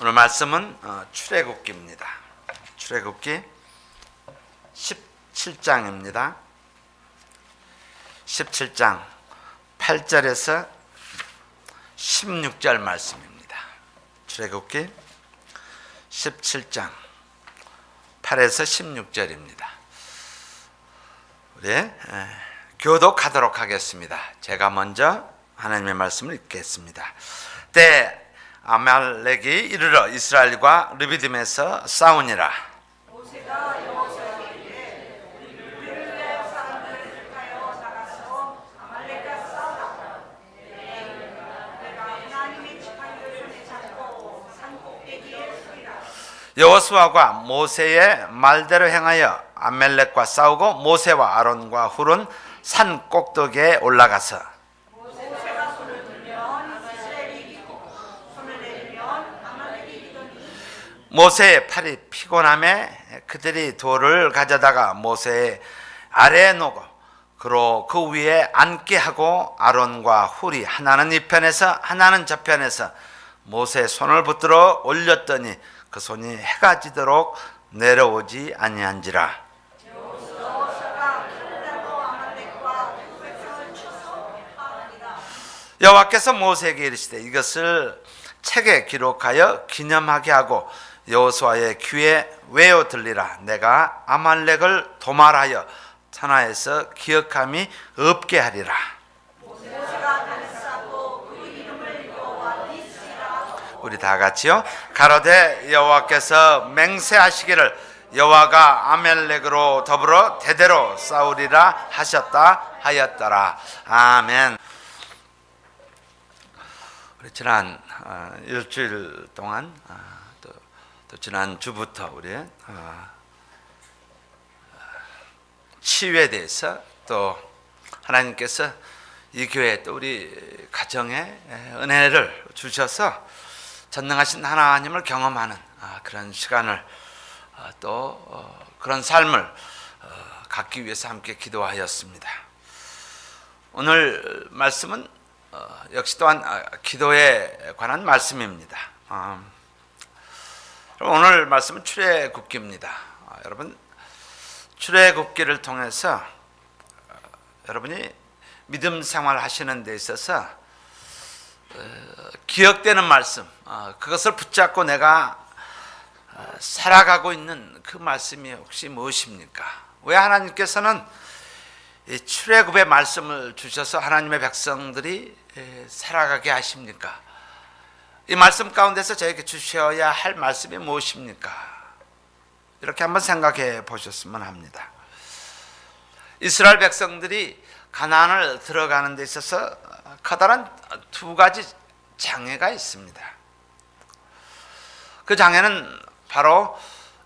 오늘 말씀은 출애굽기입니다. 출애굽기 17장입니다. 17장 8절에서 16절 말씀입니다. 출애굽기 17장 8에서 16절입니다. 우리 교독하도록 하겠습니다. 제가 먼저 하나님의 말씀을 읽겠습니다. 때 아말렉이 이르러 이스라엘과 르비딤에서 싸우니라. 모세가 여호수아에게 우리를 위하여 사람들을 택하여 나가서 아말렉과 싸우라. 내가 하나님의 지팡이를 손에 잡고 산 꼭대기에 서리라. 여호수아가 모세의 말대로 행하여 아말렉과 싸우고 모세와 아론과 훌은 산 꼭대기에 올라가서 모세가 손을 들면 이스라엘이 이기고 손을 내리면 아말렉이 이기더니 모세의 팔이 피곤함에 그들이 돌을 가져다가 모세의 아래에 놓고 그 위에 앉게 하고 아론과 훌이 하나는 이 편에서 하나는 저 편에서 모세의 손을 붙들어 올렸더니 그 손이 해가 지도록 내려오지 아니한지라. 여호수아가 칼을 들고 아말렉과 그 백성을 쳐서 파하니라. 여호와께서 모세에게 이르시되 이것을 책에 기록하여 기념하게 하고 여호수아의 귀에 외어 들리라. 내가 아말렉을 도말하여 천하에서 기억함이 없게 하리라. 모세가 단을 쌓고 그 이름을 여호와 니시라. 우리 다 같이요. 가로되 여호와께서 맹세하시기를 여호와가 아말렉으로 더불어 대대로 싸우리라 하셨다 하였더라. 아멘. 우리 지난 일주일 동안 또 지난 주부터 우리 치유에 대해서 또 하나님께서 이 교회 또 우리 가정에 은혜를 주셔서 전능하신 하나님을 경험하는 그런 시간을 또 그런 삶을 갖기 위해서 함께 기도하였습니다. 오늘 말씀은 역시 또한 기도에 관한 말씀입니다. 오늘 말씀은 출애굽기입니다. 여러분 출애굽기를 통해서 여러분이 믿음 생활 하시는 데 있어서 기억되는 말씀, 그것을 붙잡고 내가 살아가고 있는 그 말씀이 혹시 무엇입니까? 왜 하나님께서는 이 출애굽의 말씀을 주셔서 하나님의 백성들이 살아가게 하십니까? 이 말씀 가운데서 저에게 주셔야 할 말씀이 무엇입니까? 이렇게 한번 생각해 보셨으면 합니다. 이스라엘 백성들이 가나안을 들어가는 데 있어서 커다란 두 가지 장애가 있습니다. 그 장애는 바로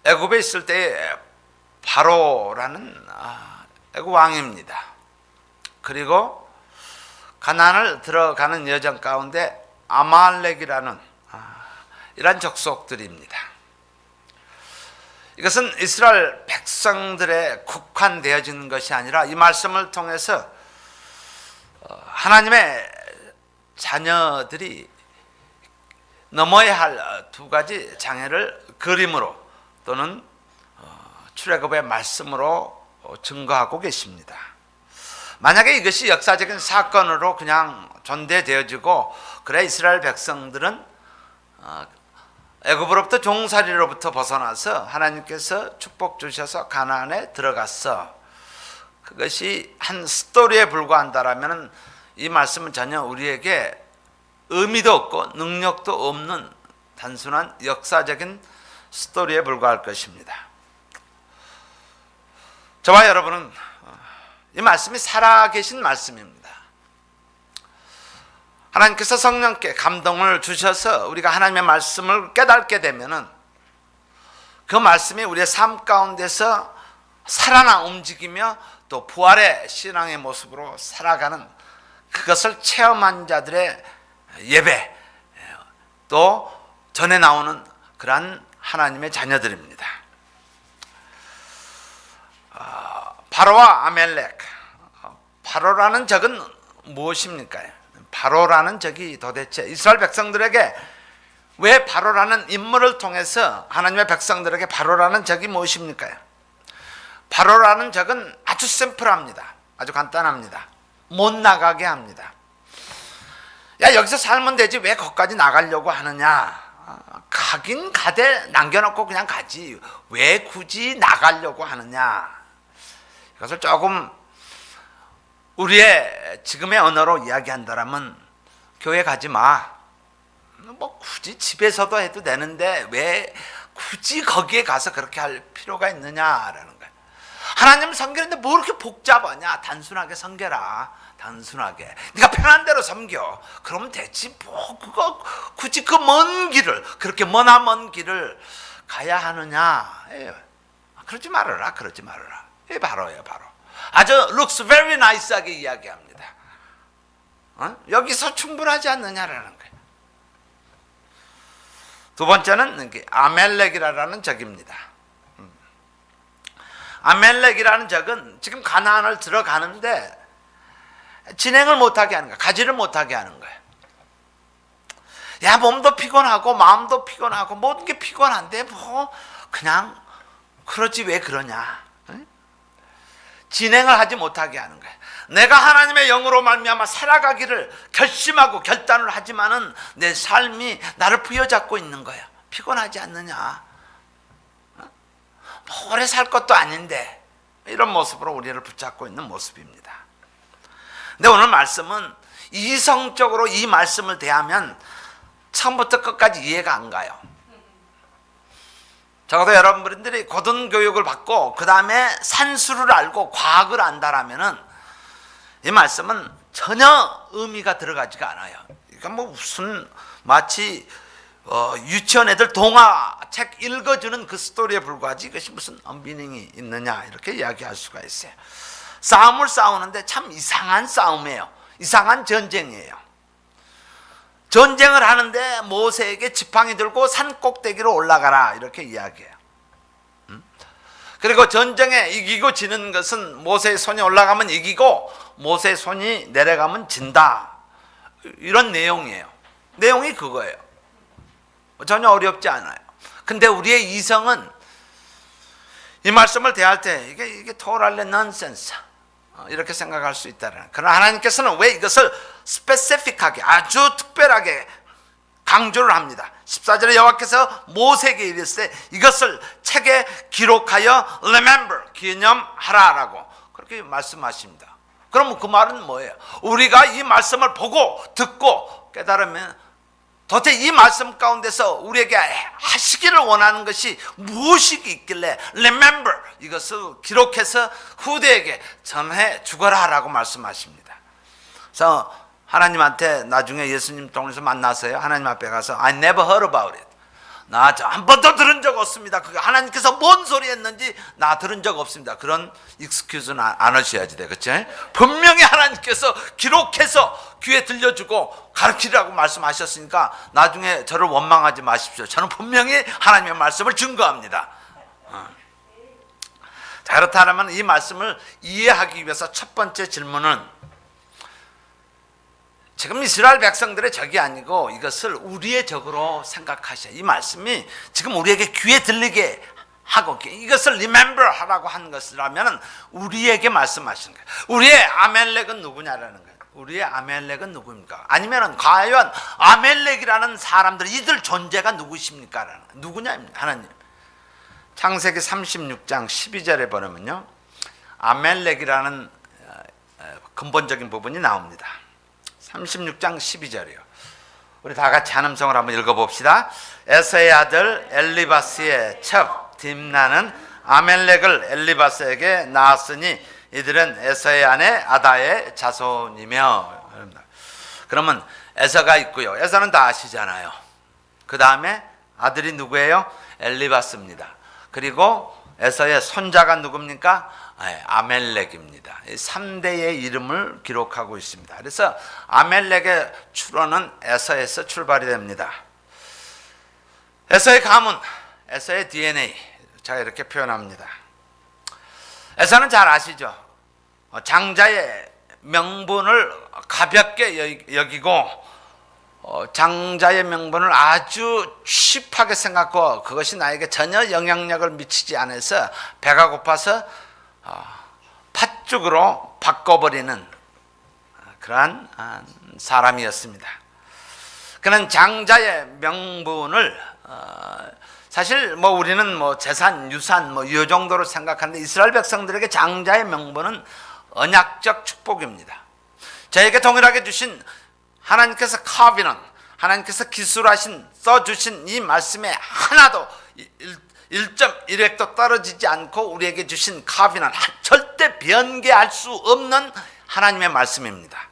애굽에 있을 때 바로라는 애굽 왕입니다. 그리고 가나안을 들어가는 여정 가운데 아말렉이라는 이런 족속들입니다. 이것은 이스라엘 백성들의 국한되어지는 것이 아니라 이 말씀을 통해서 하나님의 자녀들이 넘어야 할 두 가지 장애를 그림으로 또는 출애굽의 말씀으로 증거하고 계십니다. 만약에 이것이 역사적인 사건으로 그냥 전대되어지고 그래 이스라엘 백성들은 애굽으로부터 종살이로부터 벗어나서 하나님께서 축복 주셔서 가나안에 들어갔어, 그것이 한 스토리에 불과한다라면 이 말씀은 전혀 우리에게 의미도 없고 능력도 없는 단순한 역사적인 스토리에 불과할 것입니다. 저와 여러분은 이 말씀이 살아계신 말씀입니다. 하나님께서 성령께 감동을 주셔서 우리가 하나님의 말씀을 깨닫게 되면은 그 말씀이 우리의 삶 가운데서 살아나 움직이며 또 부활의 신앙의 모습으로 살아가는 그것을 체험한 자들의 예배, 또 전에 나오는 그러한 하나님의 자녀들입니다. 바로와 아말렉, 바로라는 적은 무엇입니까? 바로라는 적이 도대체 이스라엘 백성들에게 왜 바로라는 인물을 통해서 하나님의 백성들에게 바로라는 적이 무엇입니까? 바로라는 적은 아주 심플합니다. 아주 간단합니다. 못 나가게 합니다. 야, 여기서 살면 되지 왜 거기까지 나가려고 하느냐? 가긴 가되 남겨놓고 그냥 가지 왜 굳이 나가려고 하느냐? 이것을 조금 우리의 지금의 언어로 이야기한다면 교회 가지 마. 뭐 굳이 집에서도 해도 되는데 왜 굳이 거기에 가서 그렇게 할 필요가 있느냐라는 거예요. 하나님 섬기는데 뭐 그렇게 복잡하냐? 단순하게 섬겨라. 단순하게 네가 편한 대로 섬겨. 그러면 되지 뭐 그거 굳이 그 먼 길을 그렇게 먼 길을 가야 하느냐? 그러지 말아라. 그러지 말아라. 이 바로예요. 바로 아주 looks very nice하게 이야기합니다. 여기서 충분하지 않느냐라는 거예요. 두 번째는 아멜렉이라는 적입니다. 아멜렉이라는 적은 지금 가나안을 들어가는데 진행을 못하게 하는 거야. 가지를 못하게 하는 거야. 야, 몸도 피곤하고 마음도 피곤하고 모든 게 피곤한데 뭐 그냥 그러지 왜 그러냐? 진행을 하지 못하게 하는 거야. 내가 하나님의 영으로 말미암아 살아가기를 결심하고 결단을 하지만은 내 삶이 나를 부여잡고 있는 거야. 피곤하지 않느냐? 오래 살 것도 아닌데 이런 모습으로 우리를 붙잡고 있는 모습입니다. 근데 오늘 말씀은 이성적으로 이 말씀을 대하면 처음부터 끝까지 이해가 안 가요. 적어도 여러분들이 고등교육을 받고 그 다음에 산수를 알고 과학을 안다라면은 이 말씀은 전혀 의미가 들어가지가 않아요. 그러니까 뭐 무슨 마치 유치원 애들 동화책 읽어주는 그 스토리에 불과하지 이것이 무슨 미닝이 있느냐 이렇게 이야기할 수가 있어요. 싸움을 싸우는데 참 이상한 싸움이에요. 이상한 전쟁이에요. 전쟁을 하는데 모세에게 지팡이 들고 산 꼭대기로 올라가라 이렇게 이야기해요. 그리고 전쟁에 이기고 지는 것은 모세의 손이 올라가면 이기고 모세의 손이 내려가면 진다. 이런 내용이에요. 내용이 그거예요. 전혀 어렵지 않아요. 근데 우리의 이성은 이 말씀을 대할 때 이게 토랄레 넌센스 이렇게 생각할 수 있다는. 그러나 하나님께서는 왜 이것을 스페시픽하게 아주 특별하게 강조를 합니다. 14절에 여호와께서 모세에게 이르시되 이것을 책에 기록하여 remember 기념하라라고 그렇게 말씀하십니다. 그럼 그 말은 뭐예요? 우리가 이 말씀을 보고 듣고 깨달으면 도대체 이 말씀 가운데서 우리에게 하시기를 원하는 것이 무엇이 있길래 remember 이것을 기록해서 후대에게 전해 주거라라고 말씀하십니다. 그래서 하나님한테 나중에 예수님 통해서 만나서요. 하나님 앞에 가서 I never heard about it. 나 한 번도 들은 적 없습니다. 그게 하나님께서 뭔 소리 했는지 나 들은 적 없습니다. 그런 익스큐즈는 안 하셔야지 돼. 그렇죠? 분명히 하나님께서 기록해서 귀에 들려주고 가르치라고 말씀하셨으니까 나중에 저를 원망하지 마십시오. 저는 분명히 하나님의 말씀을 증거합니다. 자, 그렇다면 이 말씀을 이해하기 위해서 첫 번째 질문은 지금 이스라엘 백성들의 적이 아니고 이것을 우리의 적으로 생각하셔. 이 말씀이 지금 우리에게 귀에 들리게 하고 이것을 remember 하라고 한 것이라면 우리에게 말씀하시는 거예요. 우리의 아멜렉은 누구냐라는 거예요. 우리의 아멜렉은 누구입니까? 아니면 과연 아멜렉이라는 사람들 이들 존재가 누구십니까? 누구냐? 하나님. 창세기 36장 12절에 보면요. 아멜렉이라는 근본적인 부분이 나옵니다. 36장 12절이요. 우리 다 같이 한음성을 한번 읽어봅시다. 에서의 아들 엘리바스의 첩 딥나는 아멜렉을 엘리바스에게 낳았으니 이들은 에서의 아내 아다의 자손이며. 그러면 에서가 있고요. 에서는 다 아시잖아요. 그 다음에 아들이 누구예요? 엘리바스입니다. 그리고 에서의 손자가 누굽니까? 아멜렉입니다. 3대의 이름을 기록하고 있습니다. 그래서 아멜렉의 출원은 에서에서 출발이 됩니다. 에서의 가문, 에서의 DNA, 제가 이렇게 표현합니다. 에서는 잘 아시죠? 장자의 명분을 가볍게 여기고 장자의 명분을 아주 취하게 생각하고 그것이 나에게 전혀 영향력을 미치지 않아서 배가 고파서 팥죽으로 바꿔버리는 그러한 사람이었습니다. 그는 장자의 명분을 사실 우리는 재산, 유산 이 정도로 생각하는데 이스라엘 백성들에게 장자의 명분은 언약적 축복입니다. 저에게 동일하게 주신 하나님께서 카비넌, 하나님께서 기술하신 써주신 이 말씀에 하나도 1.1획도 떨어지지 않고 우리에게 주신 카비넌, 절대 변개할 수 없는 하나님의 말씀입니다.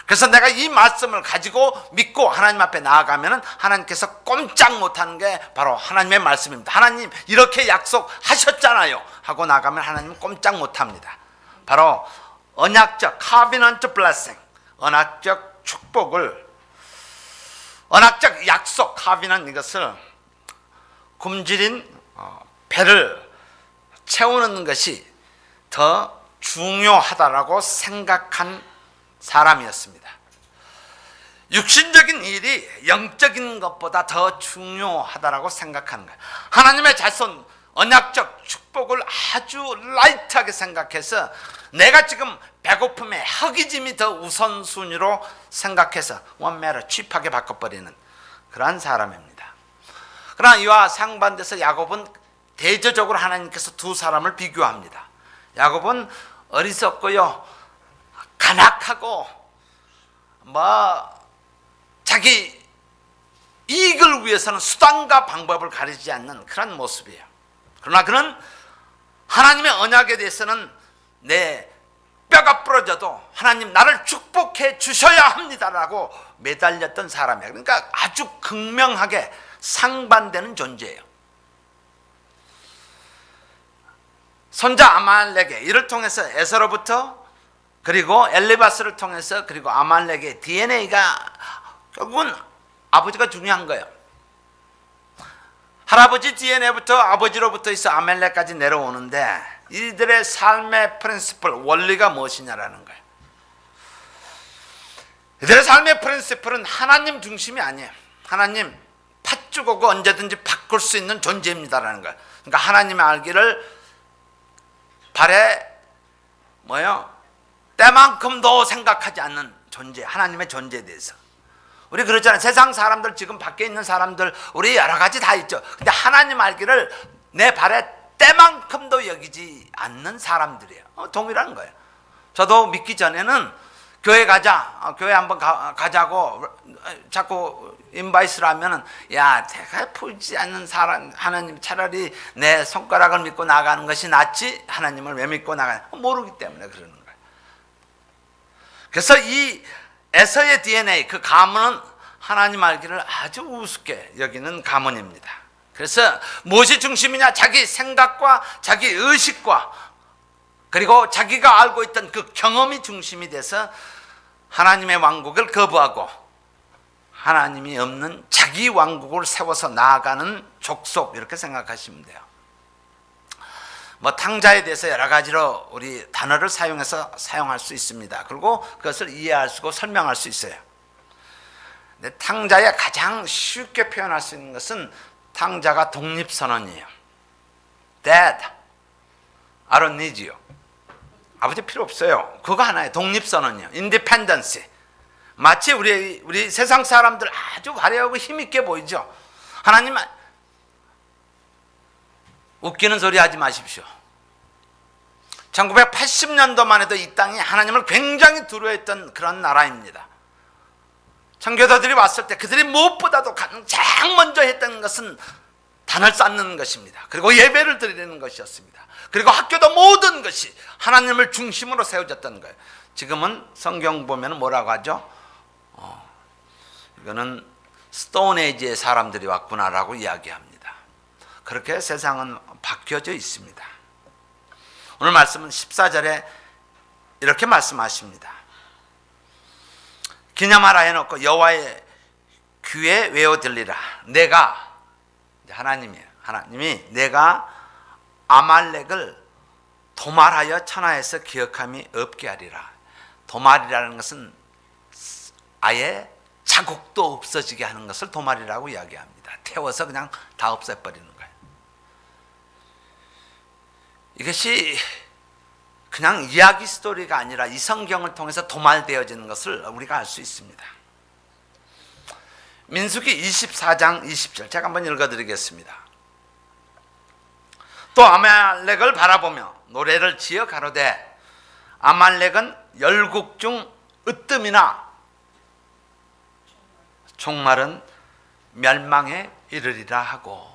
그래서 내가 이 말씀을 가지고 믿고 하나님 앞에 나아가면 하나님께서 꼼짝 못하는 게 바로 하나님의 말씀입니다. 하나님 이렇게 약속하셨잖아요 하고 나가면 하나님은 꼼짝 못합니다. 바로 언약적 covenant blessing, 언약적 축복을, 언약적 약속 covenant, 이것을 굶주린 배를 채우는 것이 더 중요하다라고 생각한 사람이었습니다. 육신적인 일이 영적인 것보다 더 중요하다라고 생각하는 거예요. 하나님의 자손 언약적 축복을 아주 라이트하게 생각해서 내가 지금 배고픔에 허기짐이 더 우선순위로 생각해서 원매를 취하게 바꿔버리는 그러한 사람입니다. 그러나 이와 상반돼서 야곱은 대조적으로 하나님께서 두 사람을 비교합니다. 야곱은 어리석고요, 간악하고 자기 이익을 위해서는 수단과 방법을 가리지 않는 그런 모습이에요. 그러나 그는 하나님의 언약에 대해서는 내 뼈가 부러져도 하나님 나를 축복해 주셔야 합니다라고 매달렸던 사람이에요. 그러니까 아주 극명하게 상반되는 존재예요. 손자 아말렉의 이를 통해서 에서로부터, 그리고 엘리바스를 통해서, 그리고 아말렉의 DNA가 결국은 아버지가 중요한 거예요. 할아버지 DNA부터 아버지로부터 있어 아말렉까지 내려오는데 이들의 삶의 프린시플, 원리가 무엇이냐라는 거예요. 이들의 삶의 프린시플은 하나님 중심이 아니에요. 하나님 팥죽하고 언제든지 바꿀 수 있는 존재입니다라는 거예요. 그러니까 하나님의 알기를 발에 때만큼도 생각하지 않는 존재, 하나님의 존재에 대해서. 우리 그렇잖아요. 세상 사람들, 지금 밖에 있는 사람들, 우리 여러 가지 다 있죠. 근데 하나님 알기를 내 발에 때만큼도 여기지 않는 사람들이에요. 동일한 거예요. 저도 믿기 전에는 교회 가자, 교회 한번 가자고 자꾸 인바이스를 하면은, 야, 내가 보이지 않는 사람, 하나님 차라리 내 손가락을 믿고 나가는 것이 낫지 하나님을 왜 믿고 나가냐, 모르기 때문에 그러는 거예요. 그래서 이 에서의 DNA, 그 가문은 하나님 알기를 아주 우습게 여기는 가문입니다. 그래서 무엇이 중심이냐? 자기 생각과 자기 의식과 그리고 자기가 알고 있던 그 경험이 중심이 돼서 하나님의 왕국을 거부하고 하나님이 없는 자기 왕국을 세워서 나아가는 족속, 이렇게 생각하시면 돼요. 탕자에 대해서 여러 가지로 우리 단어를 사용해서 사용할 수 있습니다. 그리고 그것을 이해할 수 있고 설명할 수 있어요. 근데 탕자의 가장 쉽게 표현할 수 있는 것은 탕자가 독립선언이에요. Dad, I don't need you. 아버지 필요 없어요. 그거 하나의 독립선언이에요. Independence. 마치 우리 세상 사람들 아주 화려하고 힘있게 보이죠. 하나님, 웃기는 소리 하지 마십시오. 1980년도만 해도 이 땅이 하나님을 굉장히 두려워했던 그런 나라입니다. 청교도들이 왔을 때 그들이 무엇보다도 가장 먼저 했던 것은 단을 쌓는 것입니다. 그리고 예배를 드리는 것이었습니다. 그리고 학교도 모든 것이 하나님을 중심으로 세워졌던 거예요. 지금은 성경 보면 뭐라고 하죠? 이거는 스톤에이지의 사람들이 왔구나라고 이야기합니다. 그렇게 세상은 바뀌어져 있습니다. 오늘 말씀은 14절에 이렇게 말씀하십니다. 기념하라 해놓고 여호와의 귀에 외워 들리라. 내가, 하나님이에요. 하나님이 내가 아말렉을 도말하여 천하에서 기억함이 없게 하리라. 도말이라는 것은 아예 자국도 없어지게 하는 것을 도말이라고 이야기합니다. 태워서 그냥 다 없애버리는 거예요. 이것이 그냥 이야기 스토리가 아니라 이 성경을 통해서 도말되어지는 것을 우리가 알 수 있습니다. 민수기 24장 20절 제가 한번 읽어드리겠습니다. 또 아말렉을 바라보며 노래를 지어 가로되 아말렉은 열국 중 으뜸이나 종말은 멸망에 이르리라 하고,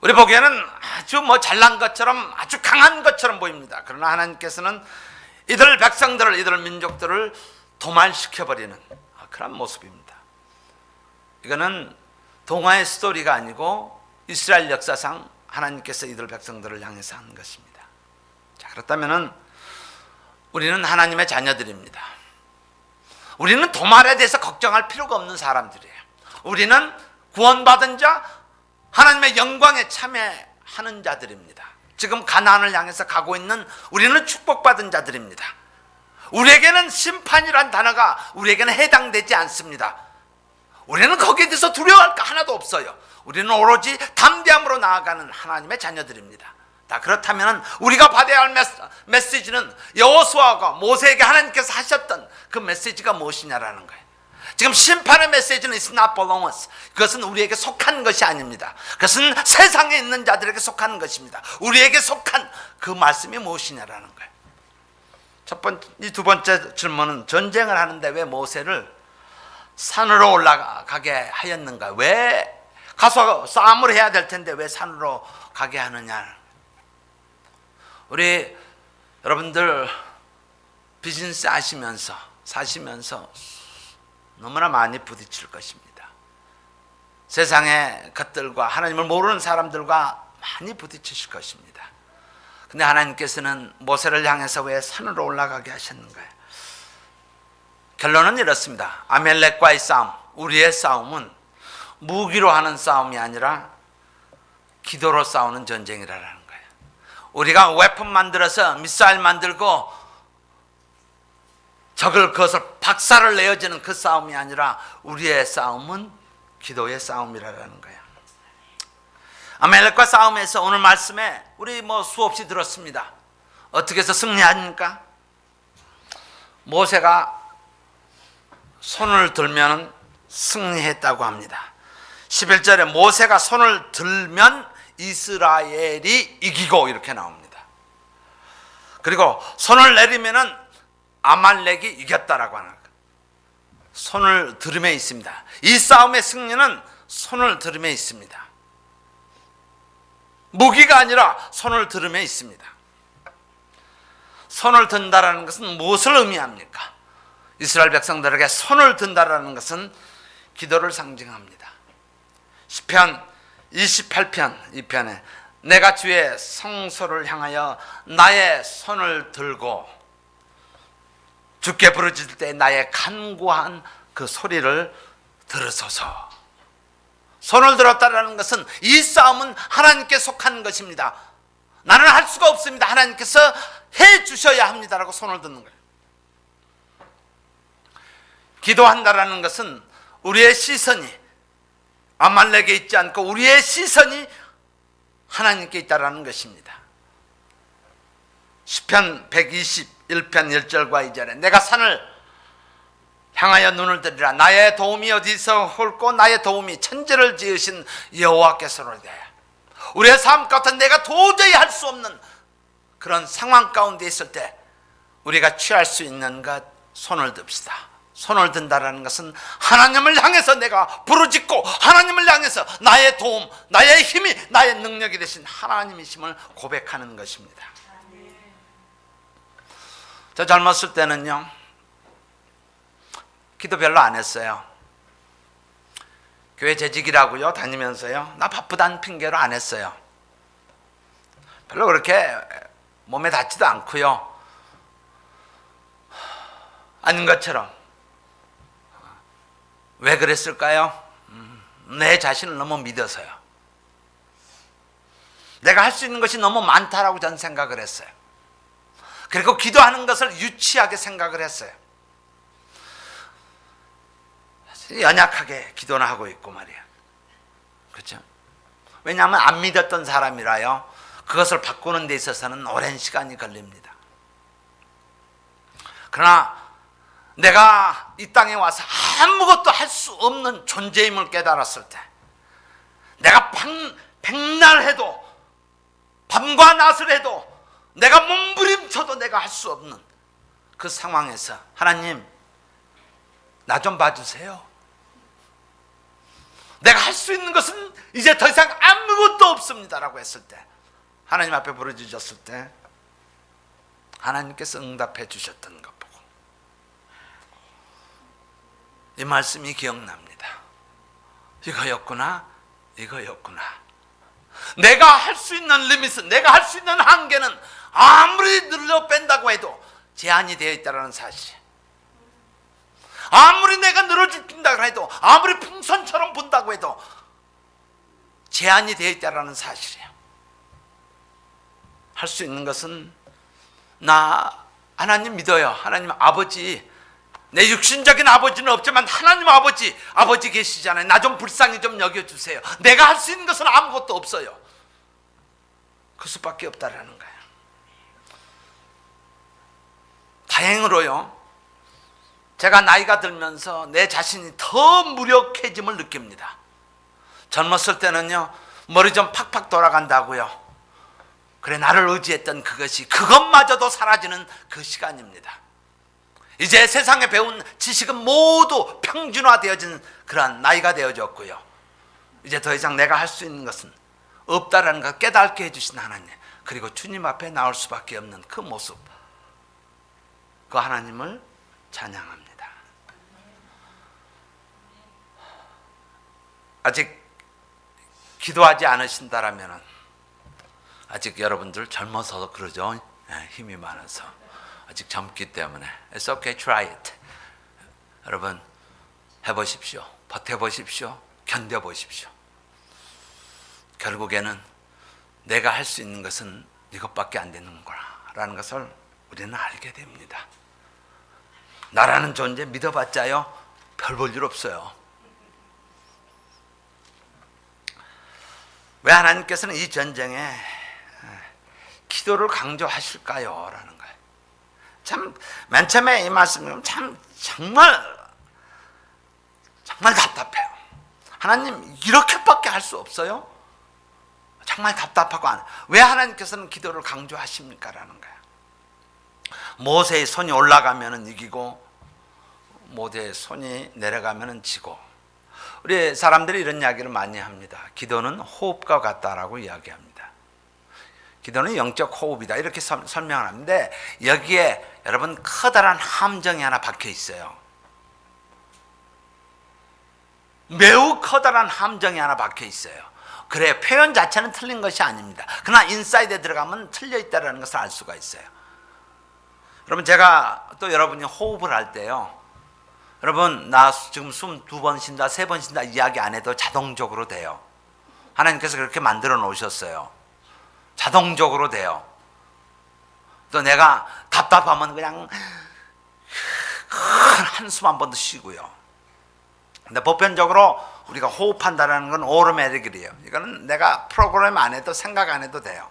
우리 보기에는 아주 잘난 것처럼 아주 강한 것처럼 보입니다. 그러나 하나님께서는 이들 백성들을, 이들 민족들을 도말시켜버리는 그런 모습입니다. 이거는 동화의 스토리가 아니고 이스라엘 역사상 하나님께서 이들 백성들을 향해서 한 것입니다. 자, 그렇다면 우리는 하나님의 자녀들입니다. 우리는 도말에 대해서 걱정할 필요가 없는 사람들이에요. 우리는 구원받은 자, 하나님의 영광에 참여하는 자들입니다. 지금 가나안을 향해서 가고 있는 우리는 축복받은 자들입니다. 우리에게는 심판이란 단어가 우리에게는 해당되지 않습니다. 우리는 거기에 대해서 두려워할 거 하나도 없어요. 우리는 오로지 담대함으로 나아가는 하나님의 자녀들입니다. 그렇다면 우리가 받아야 할 메시지는 여호수아가 모세에게 하나님께서 하셨던 그 메시지가 무엇이냐라는 거예요. 지금 심판의 메시지는 is not belong us. 그것은 우리에게 속한 것이 아닙니다. 그것은 세상에 있는 자들에게 속한 것입니다. 우리에게 속한 그 말씀이 무엇이냐라는 거예요. 이 두 번째 질문은 전쟁을 하는데 왜 모세를 산으로 올라가게 하였는가? 왜 가서 싸움을 해야 될 텐데 왜 산으로 가게 하느냐? 우리 여러분들 비즈니스 하시면서 사시면서 너무나 많이 부딪힐 것입니다. 세상의 것들과 하나님을 모르는 사람들과 많이 부딪히실 것입니다. 근데 하나님께서는 모세를 향해서 왜 산으로 올라가게 하셨는가요? 결론은 이렇습니다. 아멜렉과의 싸움, 우리의 싸움은 무기로 하는 싸움이 아니라 기도로 싸우는 전쟁이라는 거예요. 우리가 웨폰 만들어서 미사일 만들고 적을 그것을 박살을 내어주는 그 싸움이 아니라 우리의 싸움은 기도의 싸움이라는 거예요. 아멜렉과 싸움에서 오늘 말씀에 우리 수없이 들었습니다. 어떻게 해서 승리합니까? 모세가 손을 들면 승리했다고 합니다. 11절에 모세가 손을 들면 이스라엘이 이기고 이렇게 나옵니다. 그리고 손을 내리면은 아말렉이 이겼다라고 하는 거예요. 손을 들음에 있습니다. 이 싸움의 승리는 손을 들음에 있습니다. 무기가 아니라 손을 들음에 있습니다. 손을 든다라는 것은 무엇을 의미합니까? 이스라엘 백성들에게 손을 든다라는 것은 기도를 상징합니다. 시편 28편 2편에 내가 주의 성소를 향하여 나의 손을 들고 주께 부르짖을 때 나의 간구한 그 소리를 들으소서. 손을 들었다라는 것은 이 싸움은 하나님께 속한 것입니다. 나는 할 수가 없습니다. 하나님께서 해 주셔야 합니다라고 손을 드는 거예요. 기도한다라는 것은 우리의 시선이 아말렉에 있지 않고 우리의 시선이 하나님께 있다라는 것입니다. 시편 121편 1절과 2절에 내가 산을 향하여 눈을 들이라 나의 도움이 어디서 올고 나의 도움이 천지를 지으신 여호와께서로되. 우리의 삶 같은 내가 도저히 할 수 없는 그런 상황 가운데 있을 때 우리가 취할 수 있는 것 손을 듭시다. 손을 든다라는 것은 하나님을 향해서 내가 부르짖고 하나님을 향해서 나의 도움, 나의 힘이 나의 능력이 되신 하나님이심을 고백하는 것입니다. 저 젊었을 때는요 기도 별로 안 했어요. 교회 재직이라고요 다니면서요 나 바쁘다는 핑계로 안 했어요. 별로 그렇게 몸에 닿지도 않고요 아닌 것처럼. 왜 그랬을까요? 내 자신을 너무 믿어서요. 내가 할 수 있는 것이 너무 많다라고 저는 생각을 했어요. 그리고 기도하는 것을 유치하게 생각을 했어요. 연약하게 기도는 하고 있고 말이야. 그렇죠? 왜냐하면 안 믿었던 사람이라요, 그것을 바꾸는 데 있어서는 오랜 시간이 걸립니다. 그러나 내가 이 땅에 와서 아무것도 할 수 없는 존재임을 깨달았을 때, 내가 백날 해도 밤과 낮을 해도 내가 몸부림쳐도 내가 할 수 없는 그 상황에서 하나님, 나 좀 봐주세요. 내가 할 수 있는 것은 이제 더 이상 아무것도 없습니다라고 했을 때, 하나님 앞에 부르짖었을 때 하나님께서 응답해 주셨던 것 보고 이 말씀이 기억납니다. 이거였구나. 내가 할 수 있는 리밋은, 내가 할 수 있는 한계는 아무리 늘려 뺀다고 해도 제한이 되어 있다는 사실. 아무리 내가 늘어준다고 해도, 아무리 풍선처럼 본다고 해도 제한이 되어 있다는 사실이에요. 할 수 있는 것은, 나 하나님 믿어요. 하나님 아버지, 내 육신적인 아버지는 없지만 하나님 아버지 계시잖아요. 나 좀 불쌍히 좀 여겨주세요. 내가 할 수 있는 것은 아무것도 없어요. 그 수밖에 없다라는 거예요. 다행으로요, 제가 나이가 들면서 내 자신이 더 무력해짐을 느낍니다. 젊었을 때는요, 머리 좀 팍팍 돌아간다고요, 그래 나를 의지했던 그것마저도 사라지는 그 시간입니다. 이제 세상에 배운 지식은 모두 평준화되어진 그러한 나이가 되어졌고요, 이제 더 이상 내가 할 수 있는 것은 없다라는 걸 깨닫게 해주신 하나님, 그리고 주님 앞에 나올 수밖에 없는 그 모습, 그 하나님을 찬양합니다. 아직 기도하지 않으신다라면, 아직 여러분들 젊어서 그러죠. 힘이 많아서 아직 젊기 때문에 It's okay, try it. 여러분 해보십시오. 버텨보십시오. 견뎌보십시오. 결국에는 내가 할 수 있는 것은 이것밖에 안 되는구나라는 것을 우리는 알게 됩니다. 나라는 존재 믿어봤자요, 별 볼 일 없어요. 왜 하나님께서는 이 전쟁에 기도를 강조하실까요? 라는 거예요. 참, 맨 처음에 이 말씀은 정말 답답해요. 하나님, 이렇게밖에 할 수 없어요? 정말 답답하고, 왜 하나님께서는 기도를 강조하십니까? 라는 거예요. 모세의 손이 올라가면 이기고, 모세의 손이 내려가면 지고. 우리 사람들이 이런 이야기를 많이 합니다. 기도는 호흡과 같다라고 이야기합니다. 기도는 영적 호흡이다, 이렇게 설명을 하는데, 여기에 여러분 커다란 함정이 하나 박혀 있어요. 매우 커다란 함정이 하나 박혀 있어요. 그래, 표현 자체는 틀린 것이 아닙니다. 그러나 인사이드에 들어가면 틀려 있다는 것을 알 수가 있어요. 여러분, 제가 또 여러분이 호흡을 할 때요, 여러분 나 지금 숨 2번 쉰다, 3번 쉰다 이야기 안 해도 자동적으로 돼요. 하나님께서 그렇게 만들어 놓으셨어요. 자동적으로 돼요. 또 내가 답답하면 그냥 한숨 한 번 더 쉬고요. 근데 보편적으로 우리가 호흡한다는 건 오토매틱이에요. 이거는 내가 프로그램 안 해도, 생각 안 해도 돼요.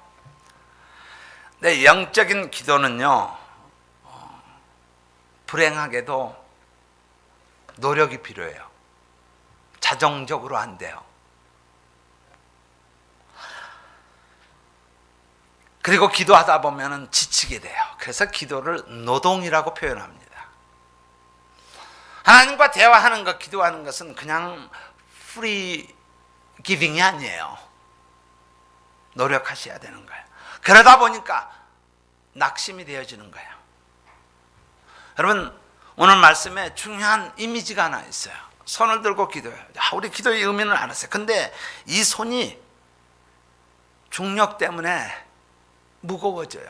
근데 영적인 기도는요, 불행하게도 노력이 필요해요. 자동적으로 안 돼요. 그리고 기도하다 보면 지치게 돼요. 그래서 기도를 노동이라고 표현합니다. 하나님과 대화하는 것, 기도하는 것은 그냥 프리 기빙이 아니에요. 노력하셔야 되는 거예요. 그러다 보니까 낙심이 되어지는 거예요. 여러분, 오늘 말씀에 중요한 이미지가 하나 있어요. 손을 들고 기도해요. 우리 기도의 의미는 알았어요. 근데 이 손이 중력 때문에 무거워져요.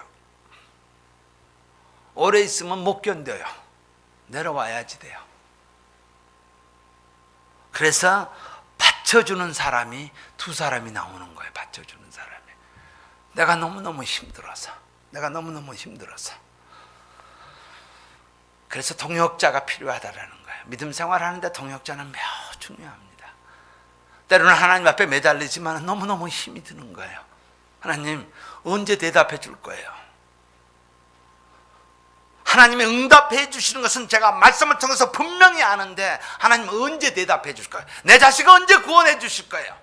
오래 있으면 못 견뎌요. 내려와야지 돼요. 그래서 받쳐주는 사람이 2사람이 나오는 거예요. 받쳐주는 사람이. 내가 너무너무 힘들어서. 그래서 동역자가 필요하다라는 거예요. 믿음 생활하는데 동역자는 매우 중요합니다. 때로는 하나님 앞에 매달리지만 너무너무 힘이 드는 거예요. 하나님 언제 대답해 줄 거예요? 하나님이 응답해 주시는 것은 제가 말씀을 통해서 분명히 아는데 하나님 언제 대답해 줄 거예요? 내 자식을 언제 구원해 주실 거예요?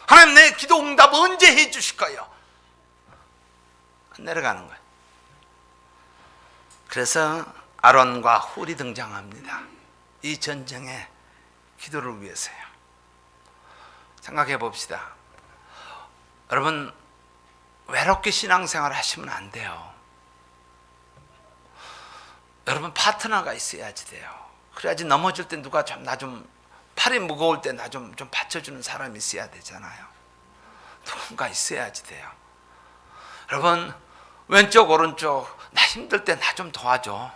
하나님 내 기도 응답 언제 해 주실 거예요? 내려가는 거예요. 그래서 아론과 훌이 등장합니다. 이 전쟁에 기도를 위해서요. 생각해 봅시다. 여러분 외롭게 신앙생활 하시면 안 돼요. 여러분 파트너가 있어야지 돼요. 그래야지 넘어질 때 누가 나 좀 팔이 무거울 때 나 좀 받쳐주는 사람이 있어야 되잖아요. 누군가 있어야지 돼요. 여러분 왼쪽 오른쪽 나 힘들 때 나 좀 도와줘.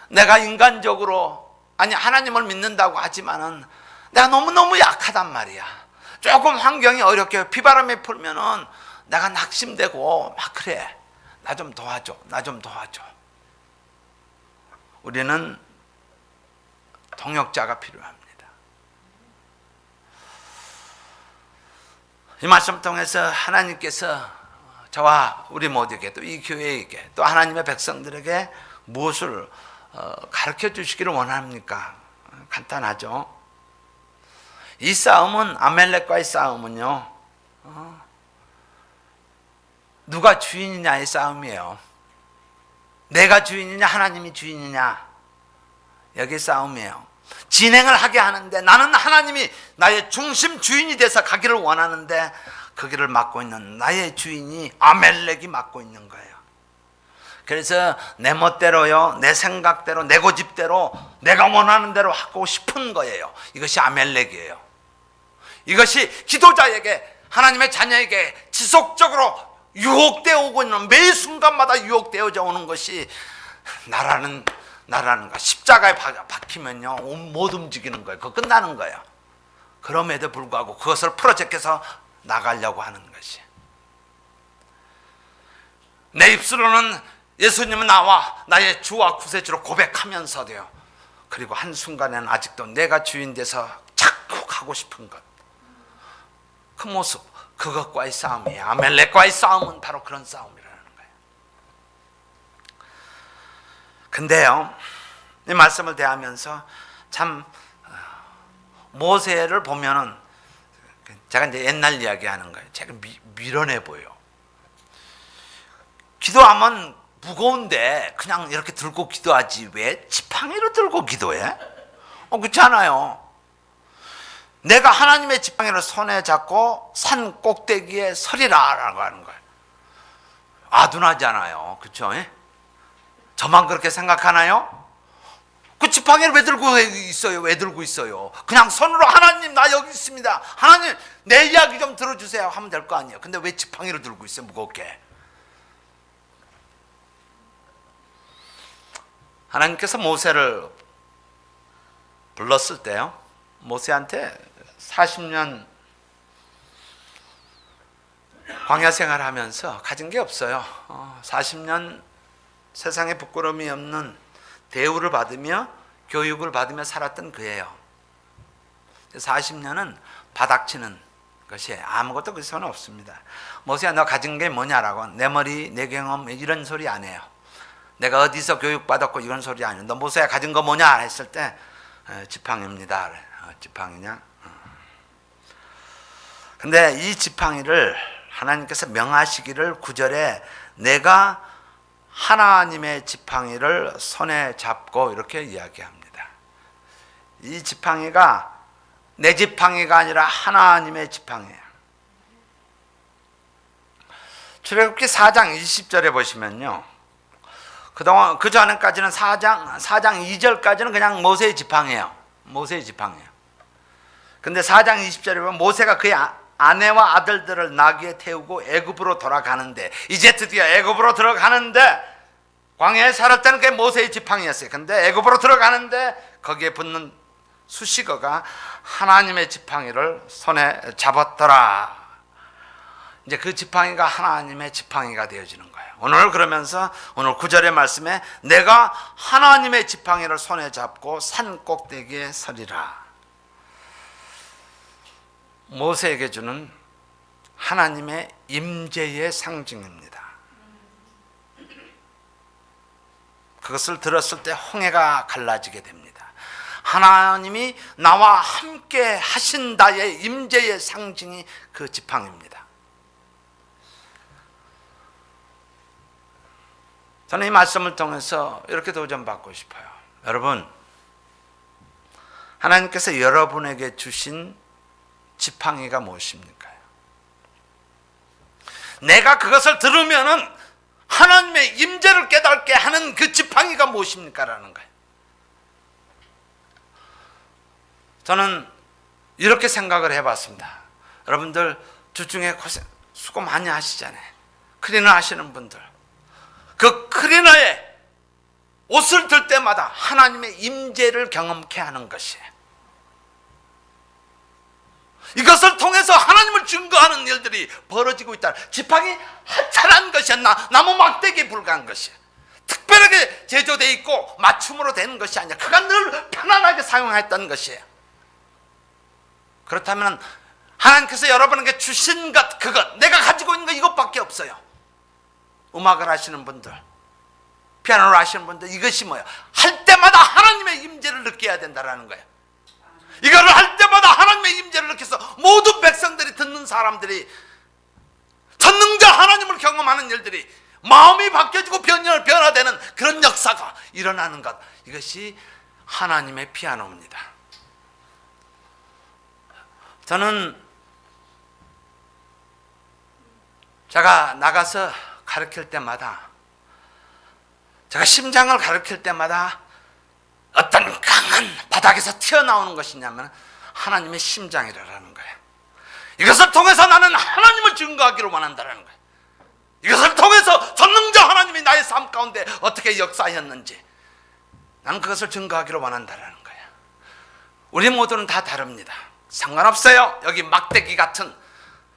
내가 인간적으로 아니 하나님을 믿는다고 하지만은 내가 너무너무 약하단 말이야. 조금 환경이 어렵게 비바람이 불면은 내가 낙심되고 막 그래. 나 좀 도와줘. 나 좀 도와줘. 우리는 동역자가 필요합니다. 이 말씀 통해서 하나님께서 저와 우리 모두에게 또 이 교회에게 또 하나님의 백성들에게 무엇을 가르쳐 주시기를 원합니까? 간단하죠. 이 싸움은 아멜렉과의 싸움은요 누가 주인이냐의 싸움이에요. 내가 주인이냐 하나님이 주인이냐 여기 싸움이에요. 진행을 하게 하는데 나는 하나님이 나의 중심 주인이 돼서 가기를 원하는데 그 길을 맡고 있는 나의 주인이 아멜렉이 맡고 있는 거예요. 그래서 내 멋대로요 내 생각대로 내 고집대로 내가 원하는 대로 하고 싶은 거예요. 이것이 아멜렉이에요. 이것이 기도자에게 하나님의 자녀에게 지속적으로 유혹되어 오고 있는 매 순간마다 유혹되어져 오는 것이 나라는 거. 십자가에 박히면요 못 움직이는 거예요. 그거 끝나는 거예요. 그럼에도 불구하고 그것을 프로젝트해서 나가려고 하는 것이 내 입술로는 예수님은 나와 나의 주와 구세주로 고백하면서도요 그리고 한순간에는 아직도 내가 주인 돼서 자꾸 가고 싶은 것 그 모습 그것과의 싸움이에요. 아멜렉과의 싸움은 바로 그런 싸움이라는 거예요. 근데요 이 말씀을 대하면서 참 모세를 보면은 제가 이제 옛날 이야기 하는 거예요. 제가 미련해 보여. 기도하면 무거운데 그냥 이렇게 들고 기도하지 왜 지팡이로 들고 기도해? 그렇지 않아요. 내가 하나님의 지팡이를 손에 잡고 산 꼭대기에 서리라라고 하는 거예요. 아둔하잖아요. 그렇죠? 저만 그렇게 생각하나요? 그 지팡이를 왜 들고 있어요? 왜 들고 있어요? 그냥 손으로 하나님 나 여기 있습니다. 하나님 내 이야기 좀 들어주세요 하면 될 거 아니에요. 근데 왜 지팡이를 들고 있어요? 무겁게. 하나님께서 모세를 불렀을 때요 모세한테 40년 광야 생활하면서 가진 게 없어요. 40년 세상에 부끄러움이 없는 대우를 받으며 교육을 받으며 살았던 그예요. 40년은 바닥치는 것이 아무것도 그 손에 없습니다. 모세야 너 가진 게 뭐냐라고 내 머리 내 경험 이런 소리 안 해요. 내가 어디서 교육받았고 이런 소리 안 해요. 너 모세야 가진 거 뭐냐 했을 때 지팡이입니다. 지팡이냐? 근데 이 지팡이를 하나님께서 명하시기를 9절에 내가 하나님의 지팡이를 손에 잡고 이렇게 이야기합니다. 이 지팡이가 내 지팡이가 아니라 하나님의 지팡이에요. 출애굽기 4장 20절에 보시면요. 그동안 그 전까지는 4장 2절까지는 그냥 모세의 지팡이에요. 모세의 지팡이에요. 근데 4장 20절에 보면 모세가 그의 아내와 아들들을 나귀에 태우고 애굽으로 돌아가는데 이제 드디어 애굽으로 들어가는데 광야에 살을 때는 그게 모세의 지팡이였어요. 근데 애굽으로 들어가는데 거기에 붙는 수식어가 하나님의 지팡이를 손에 잡았더라. 이제 그 지팡이가 하나님의 지팡이가 되어지는 거예요. 오늘 그러면서 오늘 9절의 말씀에 내가 하나님의 지팡이를 손에 잡고 산 꼭대기에 서리라. 모세에게 주는 하나님의 임재의 상징입니다. 그것을 들었을 때 홍해가 갈라지게 됩니다. 하나님이 나와 함께 하신다의 임재의 상징이 그 지팡이입니다. 저는 이 말씀을 통해서 이렇게 도전받고 싶어요. 여러분, 하나님께서 여러분에게 주신 지팡이가 무엇입니까? 내가 그것을 들으면은 하나님의 임재를 깨닫게 하는 그 지팡이가 무엇입니까? 라는 거예요. 저는 이렇게 생각을 해봤습니다. 여러분들 주중에 수고 많이 하시잖아요. 클리너 하시는 분들. 그 클리너에 옷을 들 때마다 하나님의 임재를 경험케 하는 것이에요. 이것을 통해서 하나님을 증거하는 일들이 벌어지고 있다. 지팡이 하찮은 것이 아니라 나무 막대기에 불과한 것이에요. 특별하게 제조되어 있고 맞춤으로 되는 것이 아니라 그가 늘 편안하게 사용했던 것이에요. 그렇다면 하나님께서 여러분에게 주신 것, 그것, 내가 가지고 있는 것 이것밖에 없어요. 음악을 하시는 분들, 피아노를 하시는 분들, 이것이 뭐예요? 할 때마다 하나님의 임재를 느껴야 된다는 거예요. 이거를 할 때마다 하나님의 임재를 느껴서 모든 백성들이, 듣는 사람들이, 전능자 하나님을 경험하는 일들이 마음이 바뀌어지고 변화되는 그런 역사가 일어나는 것, 이것이 하나님의 피아노입니다. 저는 제가 나가서 가르칠 때마다, 제가 심장을 가르칠 때마다 어떤 강한 바닥에서 튀어나오는 것이냐면 하나님의 심장이라는 거예요. 이것을 통해서 나는 하나님을 증거하기를 원한다는 거예요. 이것을 통해서 전능자 하나님이 나의 삶 가운데 어떻게 역사하였는지 나는 그것을 증거하기를 원한다는 거예요. 우리 모두는 다 다릅니다. 상관없어요. 여기 막대기 같은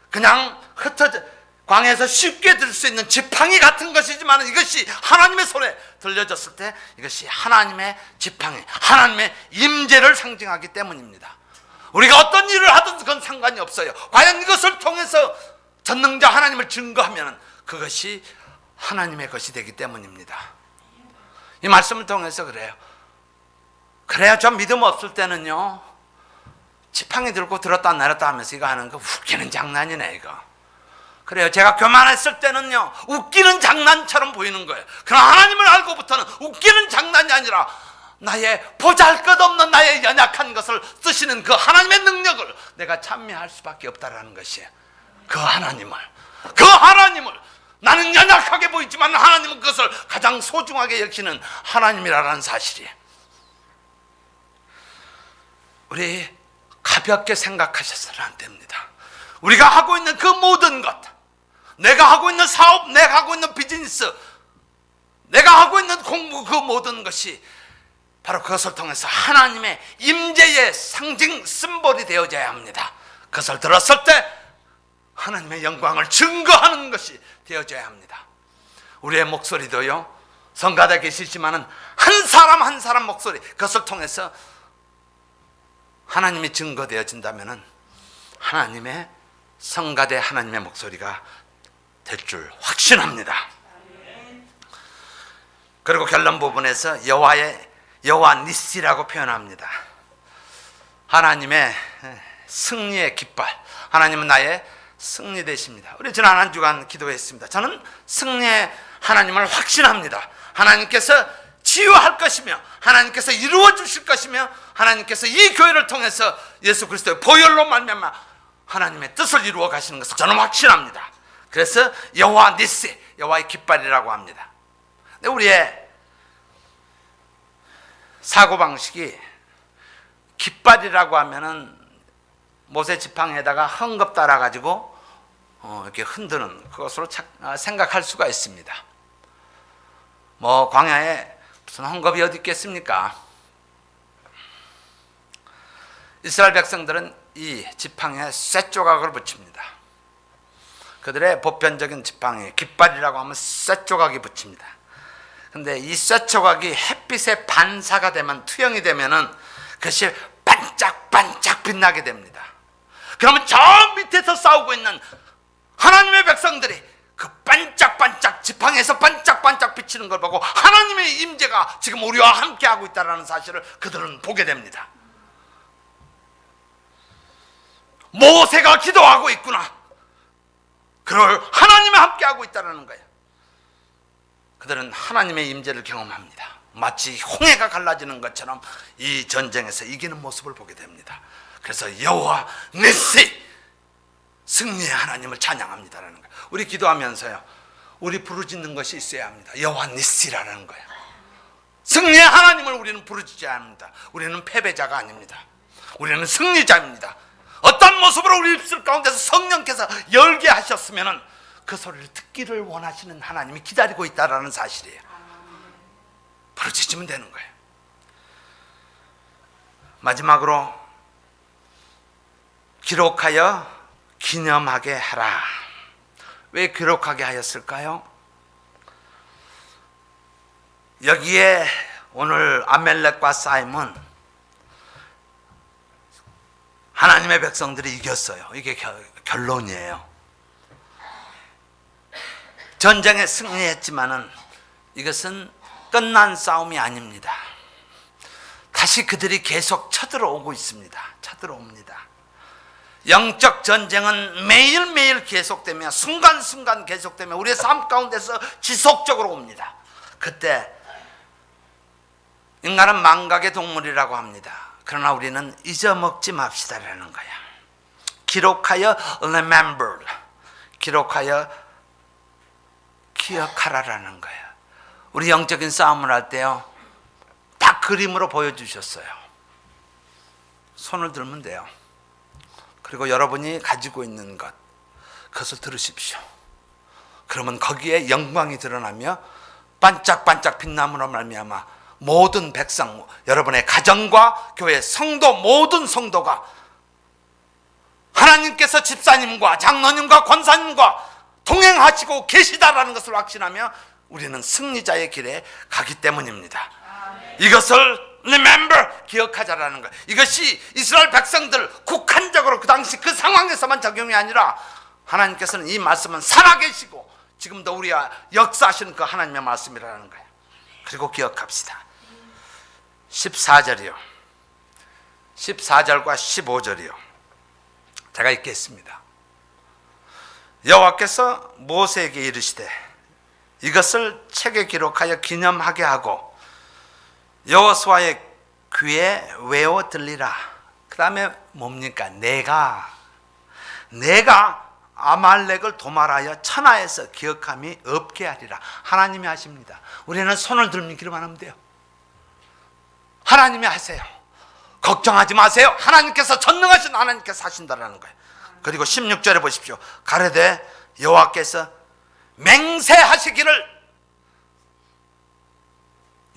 그냥 흩어져 광야에서 쉽게 들 수 있는 지팡이 같은 것이지만 이것이 하나님의 손에 들려졌을 때 이것이 하나님의 지팡이, 하나님의 임재를 상징하기 때문입니다. 우리가 어떤 일을 하든 그건 상관이 없어요. 과연 이것을 통해서 전능자 하나님을 증거하면 그것이 하나님의 것이 되기 때문입니다. 이 말씀을 통해서 그래야 좀 믿음 없을 때는요, 지팡이 들고 들었다 내렸다 하면서 이거 하는 거 웃기는 장난이네 이거. 그래요. 제가 교만했을 때는요, 웃기는 장난처럼 보이는 거예요. 그러나 하나님을 알고부터는 웃기는 장난이 아니라 나의 보잘것없는 나의 연약한 것을 쓰시는 그 하나님의 능력을 내가 찬미할 수밖에 없다라는 것이에요. 그 하나님을 나는 연약하게 보이지만 하나님은 그것을 가장 소중하게 여기는 하나님이라는 사실이에요. 우리 가볍게 생각하셔서는 안 됩니다. 우리가 하고 있는 그 모든 것, 내가 하고 있는 사업, 내가 하고 있는 비즈니스, 내가 하고 있는 공부, 그 모든 것이 바로 그것을 통해서 하나님의 임재의 상징 심볼이 되어져야 합니다. 그것을 들었을 때 하나님의 영광을 증거하는 것이 되어져야 합니다. 우리의 목소리도요, 성가대 계시지만은 한 사람 한 사람 목소리, 그것을 통해서 하나님이 증거되어진다면은 하나님의 성가대 하나님의 목소리가 될 줄 확신합니다. 그리고 결론 부분에서 여호와 니시라고 표현합니다. 하나님의 승리의 깃발, 하나님은 나의 승리 되십니다. 우리 지난 한 주간 기도했습니다. 저는 승리의 하나님을 확신합니다. 하나님께서 치유할 것이며 하나님께서 이루어 주실 것이며 하나님께서 이 교회를 통해서 예수 그리스도의 보혈로 말미암아 하나님의 뜻을 이루어 가시는 것을 저는 확신합니다. 그래서 여호와 니시, 여호와의 깃발이라고 합니다. 근데 우리의 사고방식이 깃발이라고 하면은 모세 지팡이에다가 헝겊 달아가지고 이렇게 흔드는 그것으로 생각할 수가 있습니다. 뭐 광야에 무슨 헝겊이 어디 있겠습니까? 이스라엘 백성들은 이 지팡이에 쇠 조각을 붙입니다. 그들의 보편적인 지팡이, 깃발이라고 하면 쇠조각이 붙입니다. 근데 이 쇠조각이 햇빛에 반사가 되면, 투영이 되면은 그것이 반짝반짝 빛나게 됩니다. 그러면 저 밑에서 싸우고 있는 하나님의 백성들이 그 반짝반짝 지팡이에서 반짝반짝 비치는 걸 보고 하나님의 임재가 지금 우리와 함께하고 있다는 사실을 그들은 보게 됩니다. 모세가 기도하고 있구나, 그걸 하나님이 함께하고 있다는 거예요. 그들은 하나님의 임재를 경험합니다. 마치 홍해가 갈라지는 것처럼 이 전쟁에서 이기는 모습을 보게 됩니다. 그래서 여호와 니시, 승리의 하나님을 찬양합니다라는 거예요. 우리 기도하면서요, 우리 부르짖는 것이 있어야 합니다. 여호와 니시라는 거예요. 승리의 하나님을 우리는 부르짖어야 합니다. 우리는 패배자가 아닙니다. 우리는 승리자입니다. 어떤 모습으로 우리 입술 가운데서 성령께서 열게 하셨으면 그 소리를 듣기를 원하시는 하나님이 기다리고 있다는 사실이에요. 부르짖으면 되는 거예요. 마지막으로 기록하여 기념하게 하라. 왜 기록하게 하였을까요? 여기에 오늘 아멜렉과 싸움은 하나님의 백성들이 이겼어요. 이게 결론이에요. 전쟁에 승리했지만은 이것은 끝난 싸움이 아닙니다. 다시 그들이 계속 쳐들어오고 있습니다. 쳐들어옵니다. 영적 전쟁은 매일매일 계속되며 순간순간 계속되며 우리의 삶 가운데서 지속적으로 옵니다. 그때 인간은 망각의 동물이라고 합니다. 그러나 우리는 잊어먹지 맙시다라는 거야. 기록하여 remember, 기록하여 기억하라라는 거예요. 우리 영적인 싸움을 할 때요, 다 그림으로 보여주셨어요. 손을 들면 돼요. 그리고 여러분이 가지고 있는 것, 그것을 들으십시오. 그러면 거기에 영광이 드러나며 반짝반짝 빛남으로 말미암아 모든 백성, 여러분의 가정과 교회 성도, 모든 성도가 하나님께서 집사님과 장로님과 권사님과 동행하시고 계시다라는 것을 확신하며 우리는 승리자의 길에 가기 때문입니다. 이것을 remember, 기억하자라는 거예요. 이것이 이스라엘 백성들 국한적으로 그 당시 그 상황에서만 적용이 아니라 하나님께서는 이 말씀은 살아계시고 지금도 우리와 역사하시는 그 하나님의 말씀이라는 거예요. 그리고 기억합시다. 14절이요. 14절과 15절이요. 제가 읽겠습니다. 여호와께서 모세에게 이르시되 이것을 책에 기록하여 기념하게 하고 여호수아의 귀에 외워 들리라. 그 다음에 뭡니까? 내가 아말렉을 도말하여 천하에서 기억함이 없게 하리라. 하나님이 하십니다. 우리는 손을 들기만 하면 돼요. 하나님이 하세요. 걱정하지 마세요. 하나님께서, 전능하신 하나님께서 하신다라는 거예요. 그리고 16절에 보십시오. 가로되 여호와께서 맹세하시기를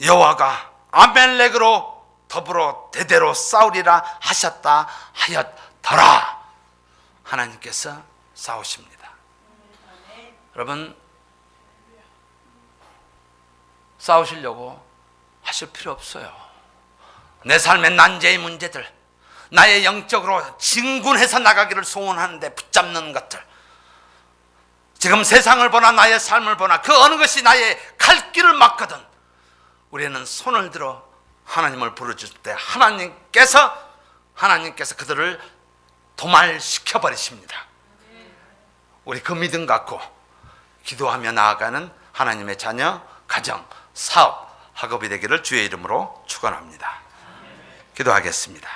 여호와가 아멜렉으로 더불어 대대로 싸우리라 하셨다 하였더라. 하나님께서 싸우십니다. 여러분, 싸우시려고 하실 필요 없어요. 내 삶의 난제의 문제들, 나의 영적으로 진군해서 나가기를 소원하는데 붙잡는 것들, 지금 세상을 보나 나의 삶을 보나 그 어느 것이 나의 갈 길을 막거든 우리는 손을 들어 하나님을 부르실 때 하나님께서 그들을 도말시켜 버리십니다. 우리 그 믿음 갖고 기도하며 나아가는 하나님의 자녀, 가정, 사업, 학업이 되기를 주의 이름으로 축원합니다. 기도하겠습니다.